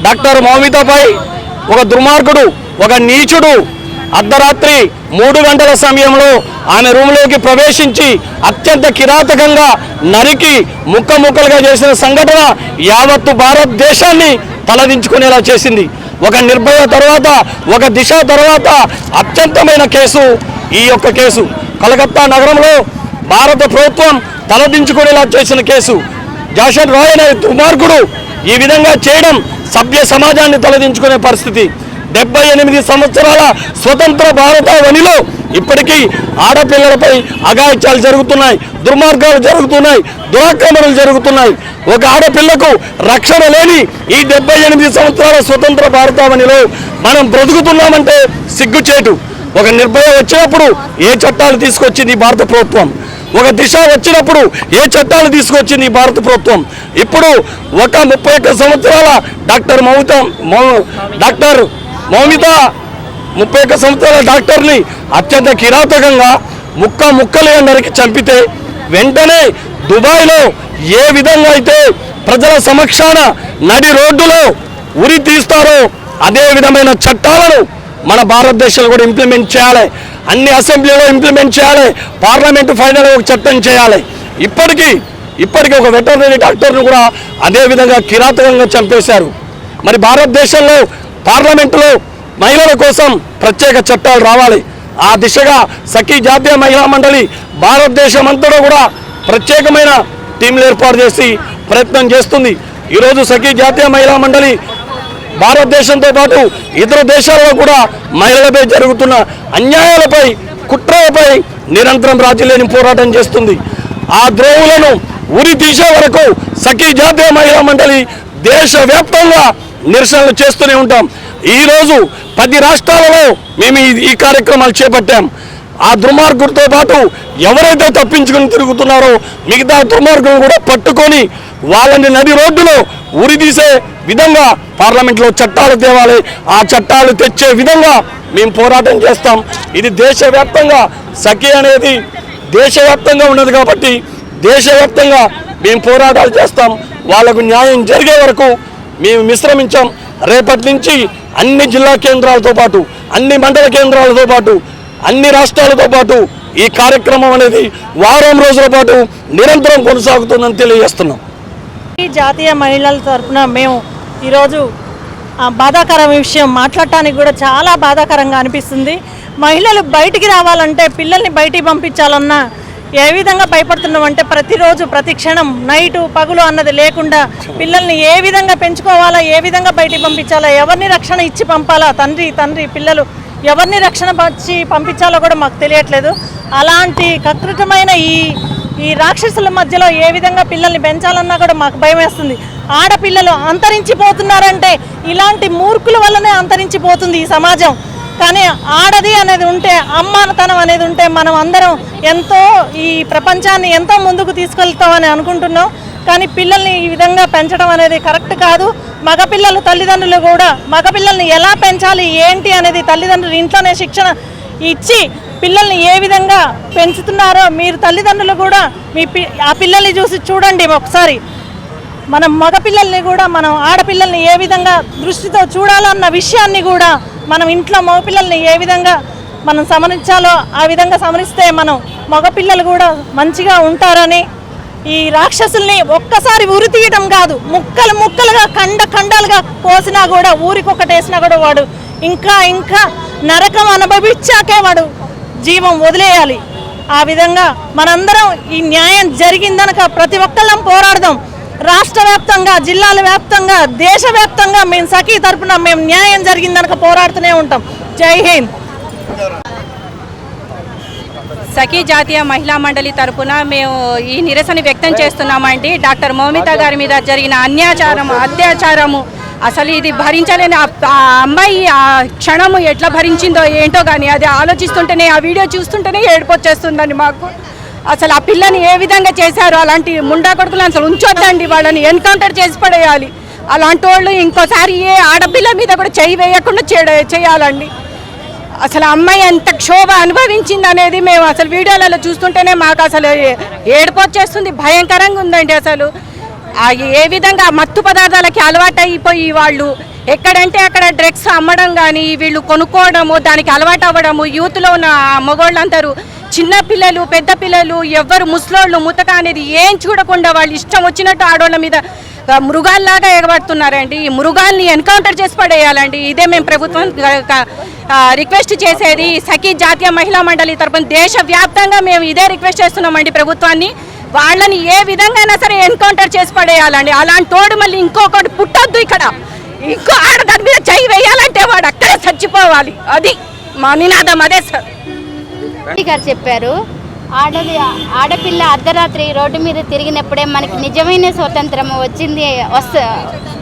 Doctor మౌమితపై ఒక దుర్మార్గుడు, ఒక నీచుడు అర్ధరాత్రి 3 గంటల సమయంలో ఆమె రూమ్లోకి ప్రవేశించి అత్యంత కిరాతకంగా నరికి ముక్కలుగా చేసిన సంఘటన యావత్తు భారతదేశాన్ని తలదించుకునేలా చేసింది. ఒక నిర్భయ తర్వాత, ఒక దిశ తర్వాత అత్యంతమైన కేసు ఈ యొక్క కేసు. కలకత్తా నగరంలో భారత ప్రభుత్వం తలదించుకునేలా చేసిన కేసు. జాషన్ రాయ్ అనే దుర్మార్గుడు ఈ విధంగా చేయడం సభ్య సమాజాన్ని తలదించుకునే పరిస్థితి. 78 సంవత్సరాల స్వతంత్ర భారతావనిలో ఇప్పటికీ ఆడపిల్లలపై అఘాయిత్యాలు జరుగుతున్నాయి, దుర్మార్గాలు జరుగుతున్నాయి, దురాక్రమణలు జరుగుతున్నాయి. ఒక ఆడపిల్లకు రక్షణ లేని ఈ 78 సంవత్సరాల స్వతంత్ర భారతావనిలో మనం బ్రతుకుతున్నామంటే సిగ్గుచేటు. ఒక నిర్భయ వచ్చినప్పుడు ఏ చట్టాలు తీసుకొచ్చింది భారత ప్రభుత్వం? ఒక దిశ వచ్చినప్పుడు ఏ చట్టాలు తీసుకొచ్చింది భారత ప్రభుత్వం? ఇప్పుడు ఒక 31 సంవత్సరాల డాక్టర్ మౌమిత 31 సంవత్సరాల డాక్టర్ని అత్యంత కిరాతకంగా ముక్కలుగా నరికి చంపితే వెంటనే దుబాయ్లో ఏ విధంగా అయితే ప్రజల సమక్షాన నడి రోడ్డులో ఉరి తీస్తారో అదే విధమైన చట్టాలను మన భారతదేశంలో కూడా ఇంప్లిమెంట్ చేయాలి. అన్ని అసెంబ్లీలో ఇంప్లిమెంట్ చేయాలి. పార్లమెంటు ఫైనల్ ఒక చట్టం చేయాలి. ఇప్పటికీ ఒక వెటర్నరీ డాక్టర్ను కూడా అదే విధంగా కిరాతకంగా చంపేశారు. మరి భారతదేశంలో పార్లమెంటులో మహిళల కోసం ప్రత్యేక చట్టాలు రావాలి. ఆ దిశగా సఖీ జాతీయ మహిళా మండలి భారతదేశం అంతటా కూడా ప్రత్యేకమైన టీంలు ఏర్పాటు చేసి ప్రయత్నం చేస్తుంది. ఈరోజు సఖీ జాతీయ మహిళా మండలి భారతదేశంతో పాటు ఇతర దేశాలలో కూడా మహిళలపై జరుగుతున్న అన్యాయాలపై, కుట్రలపై నిరంతరం రాజీలేని పోరాటం చేస్తుంది. ఆ ద్రోహులను ఉరి తీసే వరకు సఖీ జాతీయ మహిళా మండలి దేశవ్యాప్తంగా నిరసనలు చేస్తూనే ఉంటాం. ఈరోజు 10 రాష్ట్రాలలో మేము ఈ కార్యక్రమాలు చేపట్టాం. ఆ దుర్మార్గుడితో పాటు ఎవరైతే తప్పించుకొని తిరుగుతున్నారో మిగతా దుర్మార్గులను కూడా పట్టుకొని వాళ్ళని నది రోడ్డులో ఉరిదీసే విధంగా పార్లమెంట్లో చట్టాలు తేవాలి. ఆ చట్టాలు తెచ్చే విధంగా మేము పోరాటం చేస్తాం. ఇది దేశవ్యాప్తంగా సఖీ అనేది దేశవ్యాప్తంగా ఉన్నది కాబట్టి దేశవ్యాప్తంగా మేము పోరాటాలు చేస్తాం. వాళ్లకు న్యాయం జరిగే వరకు మేము విశ్రమించాం. రేపటి నుంచి అన్ని జిల్లా కేంద్రాలతో పాటు, అన్ని మండల కేంద్రాలతో పాటు, అన్ని రాష్ట్రాలతో పాటు ఈ కార్యక్రమం అనేది వారం రోజుల పాటు నిరంతరం కొనసాగుతుందని తెలియజేస్తున్నాం. ఈ జాతీయ మహిళల తరఫున మేము ఈరోజు బాధాకర విషయం మాట్లాడటానికి కూడా చాలా బాధాకరంగా అనిపిస్తుంది. మహిళలు బయటికి రావాలంటే, పిల్లల్ని బయటికి పంపించాలన్నా ఏ విధంగా భయపడుతున్నామంటే ప్రతిరోజు ప్రతి క్షణం నైటు పగులు అన్నది లేకుండా పిల్లల్ని ఏ విధంగా పెంచుకోవాలా, ఏ విధంగా బయటికి పంపించాలా, ఎవరిని రక్షణ ఇచ్చి పంపాలా, తండ్రి పిల్లలు ఎవరిని రక్షణ ఇచ్చి పంపించాలో కూడా మాకు తెలియట్లేదు. అలాంటి కకృతమైన ఈ రాక్షసుల మధ్యలో ఏ విధంగా పిల్లల్ని పెంచాలన్నా కూడా మాకు భయం వేస్తుంది. ఆడపిల్లలు అంతరించిపోతున్నారంటే ఇలాంటి మూర్ఖుల వల్లనే అంతరించిపోతుంది ఈ సమాజం. కానీ ఆడది అనేది ఉంటే, అమ్మానతనం అనేది ఉంటే మనం అందరం ఎంతో ఈ ప్రపంచాన్ని ఎంతో ముందుకు తీసుకెళ్తామని అనుకుంటున్నాం. కానీ పిల్లల్ని ఈ విధంగా పెంచడం అనేది కరెక్ట్ కాదు. మగపిల్లలు తల్లిదండ్రులు కూడా మగపిల్లల్ని ఎలా పెంచాలి ఏంటి అనేది తల్లిదండ్రులు ఇంట్లోనే శిక్షణ ఇచ్చి పిల్లల్ని ఏ విధంగా పెంచుతున్నారో మీరు తల్లిదండ్రులు కూడా ఆ పిల్లల్ని చూసి చూడండి ఒకసారి. మనం మగపిల్లల్ని కూడా మనం ఆడపిల్లల్ని ఏ విధంగా దృష్టితో చూడాలన్న విషయాన్ని కూడా మనం ఇంట్లో మగపిల్లల్ని ఏ విధంగా మనం సమరించాలో ఆ విధంగా సమరిస్తే మనం మగపిల్లలు కూడా మంచిగా ఉంటారని, ఈ రాక్షసుల్ని ఒక్కసారి ఉరి తీయడం కాదు, ముక్కలుగా ఖండాలుగా కోసినా కూడా ఊరికొకటి వేసినా కూడా వాడు ఇంకా నరకం అనుభవించాకే వాడు జీవం వదిలేయాలి. ఆ విధంగా మనందరం ఈ న్యాయం జరిగిందనక ప్రతి ఒక్కళ్ళం పోరాడదాం. రాష్ట్ర వ్యాప్తంగా, జిల్లాల వ్యాప్తంగా, దేశవ్యాప్తంగా మేము సఖీ తరపున మేము న్యాయం జరిగిందనక పోరాడుతూనే ఉంటాం. జై హింద్. సఖీ జాతీయ మహిళా మండలి తరపున మేము ఈ నిరసన వ్యక్తం చేస్తున్నామండి. డాక్టర్ మౌమిత గారి మీద జరిగిన అత్యాచారము అసలు ఇది భరించలేని ఆ అమ్మాయి ఆ క్షణము ఎట్లా భరించిందో ఏంటో కానీ అది ఆలోచిస్తుంటేనే, ఆ వీడియో చూస్తుంటేనే ఏడుపొచ్చేస్తుందండి మాకు. అసలు ఆ పిల్లని ఏ విధంగా చేశారు, అలాంటి ముండా కొడుకులను అసలు ఉంచొద్దండి, వాళ్ళని ఎన్కౌంటర్ చేసి పడేయాలి. అలాంటి వాళ్ళు ఇంకోసారి ఏ ఆడపిల్ల మీద కూడా చేయి వేయకుండా చేయాలండి. అసలు అమ్మాయి ఎంత క్షోభ అనుభవించింది అనేది మేము అసలు వీడియోలలో చూస్తుంటేనే మాకు అసలు ఏడుపొచ్చేస్తుంది, భయంకరంగా ఉందండి. అసలు ఏ విధంగా మత్తు పదార్థాలకి అలవాటు అయిపోయి వాళ్ళు ఎక్కడంటే అక్కడ డ్రగ్స్ అమ్మడం కానీ వీళ్ళు కొనుక్కోవడము, దానికి అలవాటు అవ్వడము, యూత్లో ఉన్న మగవాళ్ళందరూ, చిన్న పిల్లలు, పెద్ద పిల్లలు, ఎవ్వరు ముసలోళ్ళు ముతక అనేది ఏం చూడకుండా వాళ్ళు ఇష్టం వచ్చినట్టు ఆడవాళ్ళ మీద మృగాల్లాగా ఎగబడుతున్నారండి. ఈ మృగాల్ని ఎన్కౌంటర్ చేసి పడేయాలండి. ఇదే మేము ప్రభుత్వం రిక్వెస్ట్ చేసేది. సఖీ జాతీయ మహిళా మండలి తరపున దేశవ్యాప్తంగా మేము ఇదే రిక్వెస్ట్ చేస్తున్నామండి ప్రభుత్వాన్ని. వాళ్ళని ఏ విధంగా సరే ఎన్కౌంటర్ చేసి పడేయాలండి. అలాంటి తోడు మళ్ళీ ఇంకొకటి పుట్టొద్దు ఇక్కడ. ఇంకో దాని మీద చేయి వేయాలంటే వాడు అక్కడే చచ్చిపోవాలి. అది మా నినాదం. అదే సార్ గారు చెప్పారు, ఆడపిల్ల అర్ధరాత్రి రోడ్డు మీద తిరిగినప్పుడే మనకి నిజమైన స్వతంత్రం వచ్చింది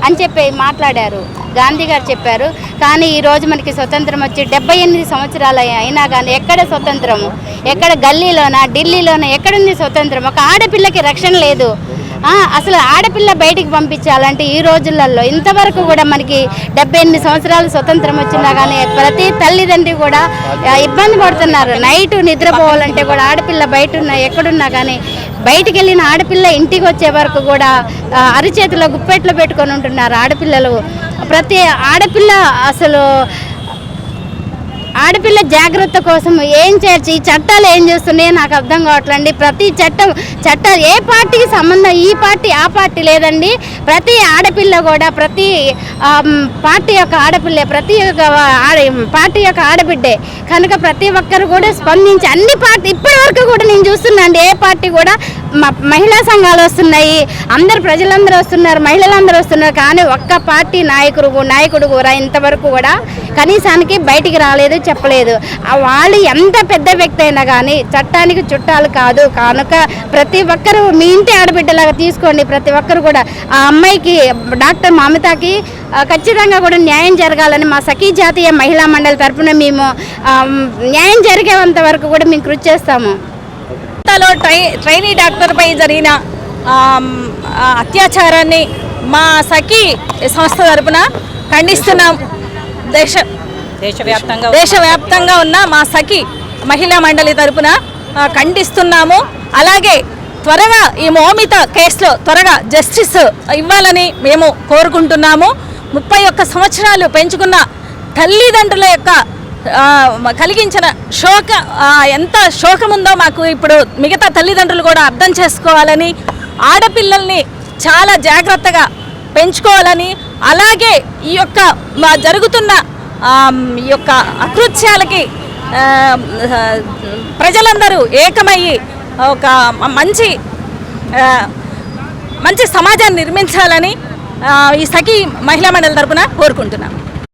అని చెప్పి మాట్లాడారు. గాంధీ గారు చెప్పారు. కానీ ఈరోజు మనకి స్వతంత్రం వచ్చి 78 సంవత్సరాలు అయినా కానీ ఎక్కడ స్వతంత్రము? ఎక్కడ గల్లీలోనా, ఢిల్లీలోనా ఎక్కడుంది స్వతంత్రం? ఒక ఆడపిల్లకి రక్షణ లేదు. అసలు ఆడపిల్ల బయటికి పంపించాలంటే ఈ రోజులలో ఇంతవరకు కూడా మనకి 78 సంవత్సరాలు స్వతంత్రం వచ్చినా కానీ ప్రతి తల్లిదండ్రి కూడా ఇబ్బంది పడుతున్నారు. నైట్ నిద్రపోవాలంటే కూడా ఆడపిల్ల బయట ఎక్కడున్నా కానీ బయటికి వెళ్ళిన ఆడపిల్ల ఇంటికి వచ్చే వరకు కూడా అరిచేతిలో గుప్పెట్లో పెట్టుకొని ఉంటున్నారు ఆడపిల్లలు. ప్రతి ఆడపిల్ల అసలు ఆడపిల్ల జాగ్రత్త కోసం ఏం చేయొచ్చు? ఈ చట్టాలు ఏం చేస్తున్నాయో నాకు అర్థం కావట్లండి. ప్రతి చట్టాలు ఏ పార్టీకి సంబంధం, ఈ పార్టీ ఆ పార్టీ లేదండి. ప్రతి ఆడపిల్ల కూడా ప్రతి పార్టీ యొక్క ఆడపిల్లే, ప్రతి పార్టీ యొక్క ఆడబిడ్డే కనుక ప్రతి ఒక్కరు కూడా స్పందించి అన్ని పార్టీ ఇప్పటి వరకు కూడా నేను చూస్తున్నాండి. ఏ పార్టీ కూడా మహిళా సంఘాలు వస్తున్నాయి, అందరు ప్రజలందరూ వస్తున్నారు, మహిళలందరూ వస్తున్నారు. కానీ ఒక్క పార్టీ నాయకుడు కూడా ఇంతవరకు కూడా కనీసానికి బయటికి రాలేదు, చెప్పలేదు. వాళ్ళు ఎంత పెద్ద వ్యక్తి అయినా కానీ చట్టానికి చుట్టాలు కాదు. కనుక ప్రతి ఒక్కరూ మీ ఇంటి ఆడబిడ్డలాగా తీసుకోండి. ప్రతి ఒక్కరు కూడా ఆ అమ్మాయికి, డాక్టర్ మమితాకి ఖచ్చితంగా కూడా న్యాయం జరగాలని మా సఖీ జాతీయ మహిళా మండలి తరఫున మేము న్యాయం జరిగేంత వరకు కూడా మేము కృషి చేస్తాము. ట్రైనీ డాక్టర్పై జరిగిన అత్యాచారాన్ని మా సఖీ సంస్థ తరపున ఖండిస్తున్నాం. దేశవ్యాప్తంగా ఉన్న మా సఖీ మహిళా మండలి తరపున ఖండిస్తున్నాము. అలాగే త్వరగా ఈ మౌమిత కేసులో త్వరగా జస్టిస్ ఇవ్వాలని మేము కోరుకుంటున్నాము. 31 సంవత్సరాలు పెంచుకున్న తల్లిదండ్రుల యొక్క కలిగించిన ఎంత శోకముందో మాకు ఇప్పుడు మిగతా తల్లిదండ్రులు కూడా అర్థం చేసుకోవాలని, ఆడపిల్లల్ని చాలా జాగ్రత్తగా పెంచుకోవాలని, అలాగే ఈ యొక్క జరుగుతున్న ఈ యొక్క అకృత్యాలకి ప్రజలందరూ ఏకమయ్యి ఒక మంచి సమాజాన్ని నిర్మించాలని ఈ సఖీ మహిళా మండలి తరపున కోరుకుంటున్నాం.